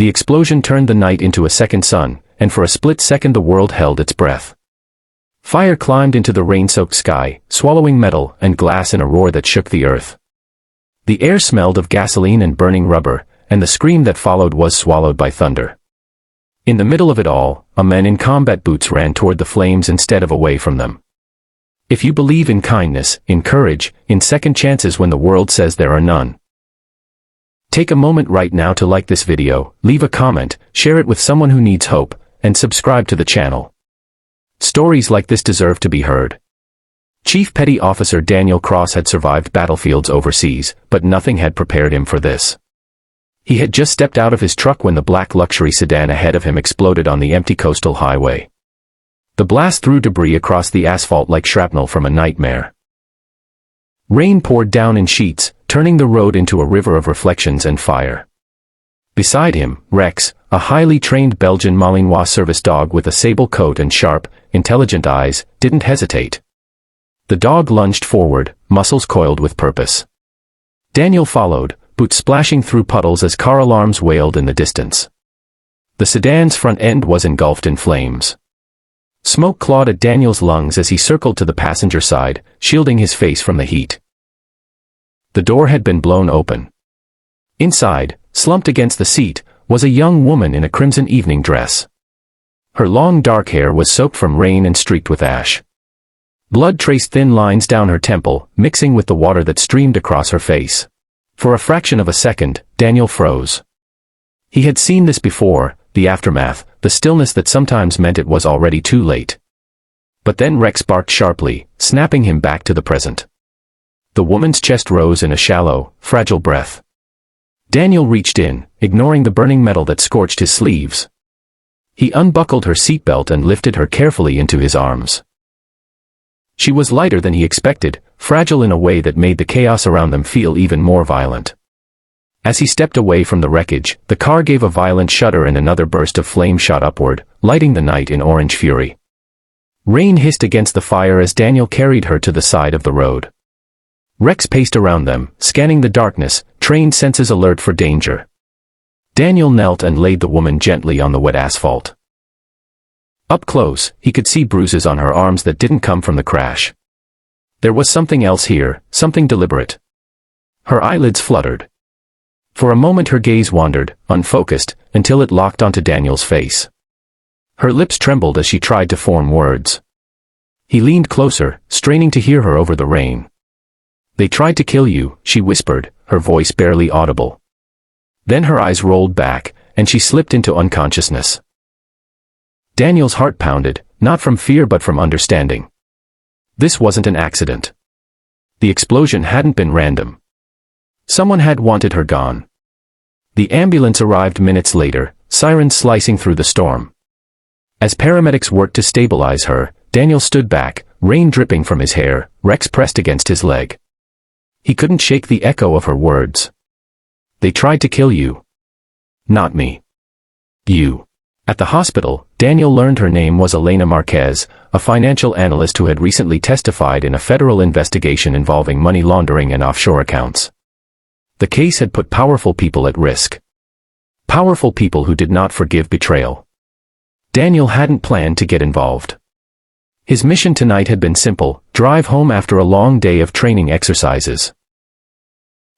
The explosion turned the night into a second sun, and for a split second the world held its breath. Fire climbed into the rain-soaked sky, swallowing metal and glass in a roar that shook the earth. The air smelled of gasoline and burning rubber, and the scream that followed was swallowed by thunder. In the middle of it all, a man in combat boots ran toward the flames instead of away from them. If you believe in kindness, in courage, in second chances when the world says there are none, take a moment right now to like this video, leave a comment, share it with someone who needs hope, and subscribe to the channel. Stories like this deserve to be heard. Chief Petty Officer Daniel Cross had survived battlefields overseas, but nothing had prepared him for this. He had just stepped out of his truck when the black luxury sedan ahead of him exploded on the empty coastal highway. The blast threw debris across the asphalt like shrapnel from a nightmare. Rain poured down in sheets, turning the road into a river of reflections and fire. Beside him, Rex, a highly trained Belgian Malinois service dog with a sable coat and sharp, intelligent eyes, didn't hesitate. The dog lunged forward, muscles coiled with purpose. Daniel followed, boots splashing through puddles as car alarms wailed in the distance. The sedan's front end was engulfed in flames. Smoke clawed at Daniel's lungs as he circled to the passenger side, shielding his face from the heat. The door had been blown open. Inside, slumped against the seat, was a young woman in a crimson evening dress. Her long dark hair was soaked from rain and streaked with ash. Blood traced thin lines down her temple, mixing with the water that streamed across her face. For a fraction of a second, Daniel froze. He had seen this before, the aftermath, the stillness that sometimes meant it was already too late. But then Rex barked sharply, snapping him back to the present. The woman's chest rose in a shallow, fragile breath. Daniel reached in, ignoring the burning metal that scorched his sleeves. He unbuckled her seatbelt and lifted her carefully into his arms. She was lighter than he expected, fragile in a way that made the chaos around them feel even more violent. As he stepped away from the wreckage, the car gave a violent shudder and another burst of flame shot upward, lighting the night in orange fury. Rain hissed against the fire as Daniel carried her to the side of the road. Rex paced around them, scanning the darkness, trained senses alert for danger. Daniel knelt and laid the woman gently on the wet asphalt. Up close, he could see bruises on her arms that didn't come from the crash. There was something else here, something deliberate. Her eyelids fluttered. For a moment her gaze wandered, unfocused, until it locked onto Daniel's face. Her lips trembled as she tried to form words. He leaned closer, straining to hear her over the rain. "They tried to kill you," she whispered, her voice barely audible. Then her eyes rolled back, and she slipped into unconsciousness. Daniel's heart pounded, not from fear but from understanding. This wasn't an accident. The explosion hadn't been random. Someone had wanted her gone. The ambulance arrived minutes later, sirens slicing through the storm. As paramedics worked to stabilize her, Daniel stood back, rain dripping from his hair, Rex pressed against his leg. He couldn't shake the echo of her words. "They tried to kill you. Not me. You." At the hospital, Daniel learned her name was Elena Marquez, a financial analyst who had recently testified in a federal investigation involving money laundering and offshore accounts. The case had put powerful people at risk. Powerful people who did not forgive betrayal. Daniel hadn't planned to get involved. His mission tonight had been simple: drive home after a long day of training exercises.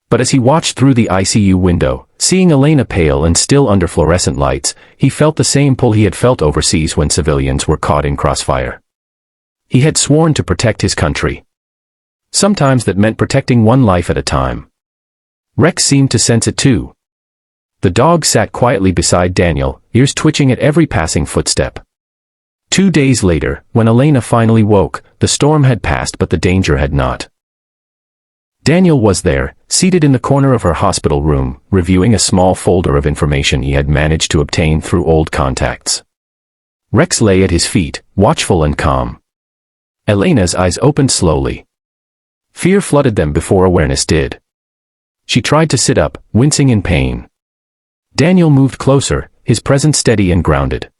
But as he watched through the ICU window, seeing Elena pale and still under fluorescent lights, he felt the same pull he had felt overseas when civilians were caught in crossfire. He had sworn to protect his country. Sometimes that meant protecting one life at a time. Rex seemed to sense it too. The dog sat quietly beside Daniel, ears twitching at every passing footstep. 2 days later, when Elena finally woke, the storm had passed but the danger had not. Daniel was there, seated in the corner of her hospital room, reviewing a small folder of information he had managed to obtain through old contacts. Rex lay at his feet, watchful and calm. Elena's eyes opened slowly. Fear flooded them before awareness did. She tried to sit up, wincing in pain. Daniel moved closer, his presence steady and grounded.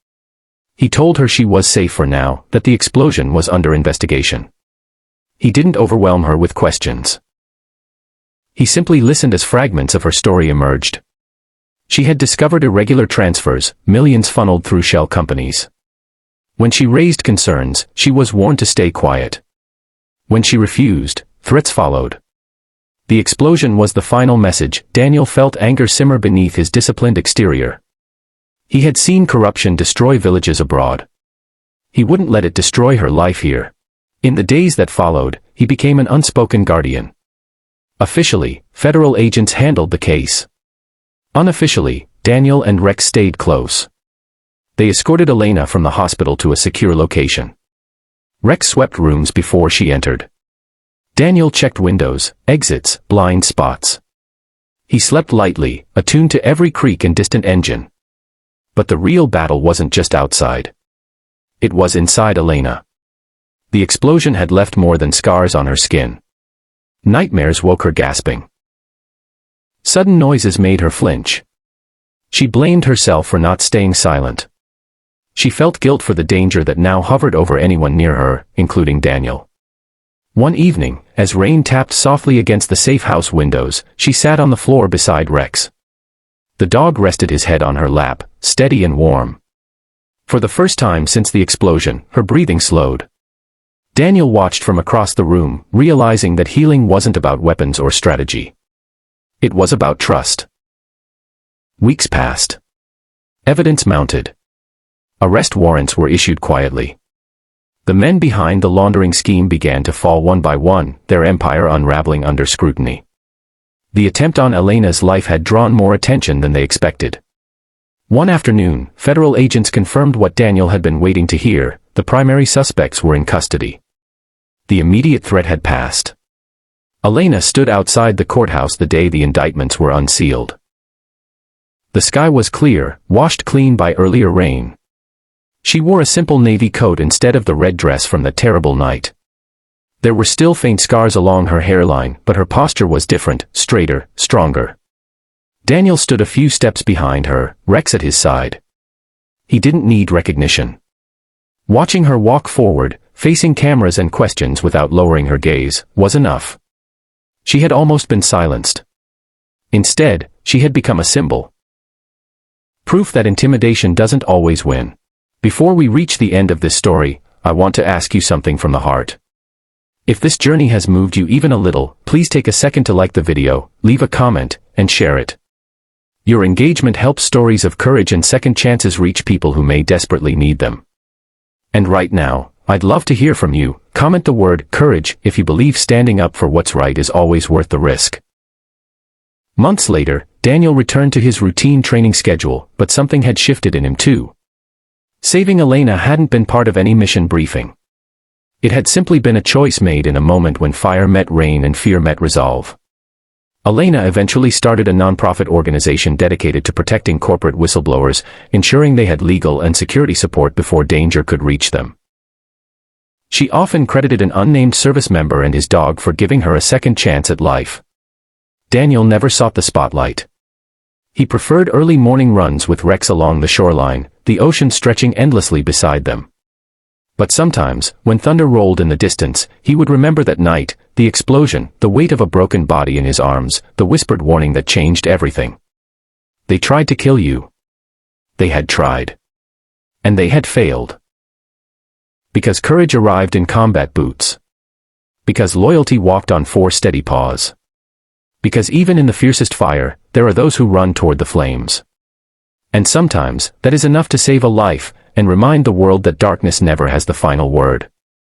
He told her she was safe for now, that the explosion was under investigation. He didn't overwhelm her with questions. He simply listened as fragments of her story emerged. She had discovered irregular transfers, millions funneled through shell companies. When she raised concerns, she was warned to stay quiet. When she refused, threats followed. The explosion was the final message. Daniel felt anger simmer beneath his disciplined exterior. He had seen corruption destroy villages abroad. He wouldn't let it destroy her life here. In the days that followed, he became an unspoken guardian. Officially, federal agents handled the case. Unofficially, Daniel and Rex stayed close. They escorted Elena from the hospital to a secure location. Rex swept rooms before she entered. Daniel checked windows, exits, blind spots. He slept lightly, attuned to every creak and distant engine. But the real battle wasn't just outside. It was inside Elena. The explosion had left more than scars on her skin. Nightmares woke her gasping. Sudden noises made her flinch. She blamed herself for not staying silent. She felt guilt for the danger that now hovered over anyone near her, including Daniel. One evening, as rain tapped softly against the safe house windows, she sat on the floor beside Rex. The dog rested his head on her lap, steady and warm. For the first time since the explosion, her breathing slowed. Daniel watched from across the room, realizing that healing wasn't about weapons or strategy. It was about trust. Weeks passed. Evidence mounted. Arrest warrants were issued quietly. The men behind the laundering scheme began to fall one by one, their empire unraveling under scrutiny. The attempt on Elena's life had drawn more attention than they expected. One afternoon, federal agents confirmed what Daniel had been waiting to hear: the primary suspects were in custody. The immediate threat had passed. Elena stood outside the courthouse the day the indictments were unsealed. The sky was clear, washed clean by earlier rain. She wore a simple navy coat instead of the red dress from that terrible night. There were still faint scars along her hairline, but her posture was different, straighter, stronger. Daniel stood a few steps behind her, Rex at his side. He didn't need recognition. Watching her walk forward, facing cameras and questions without lowering her gaze, was enough. She had almost been silenced. Instead, she had become a symbol. Proof that intimidation doesn't always win. Before we reach the end of this story, I want to ask you something from the heart. If this journey has moved you even a little, please take a second to like the video, leave a comment, and share it. Your engagement helps stories of courage and second chances reach people who may desperately need them. And right now, I'd love to hear from you. Comment the word courage if you believe standing up for what's right is always worth the risk. Months later, Daniel returned to his routine training schedule, but something had shifted in him too. Saving Elena hadn't been part of any mission briefing. It had simply been a choice made in a moment when fire met rain and fear met resolve. Elena eventually started a nonprofit organization dedicated to protecting corporate whistleblowers, ensuring they had legal and security support before danger could reach them. She often credited an unnamed service member and his dog for giving her a second chance at life. Daniel never sought the spotlight. He preferred early morning runs with Rex along the shoreline, the ocean stretching endlessly beside them. But sometimes, when thunder rolled in the distance, he would remember that night, the explosion, the weight of a broken body in his arms, the whispered warning that changed everything. They tried to kill you. They had tried. And they had failed. Because courage arrived in combat boots. Because loyalty walked on 4 steady paws. Because even in the fiercest fire, there are those who run toward the flames. And sometimes, that is enough to save a life, and remind the world that darkness never has the final word.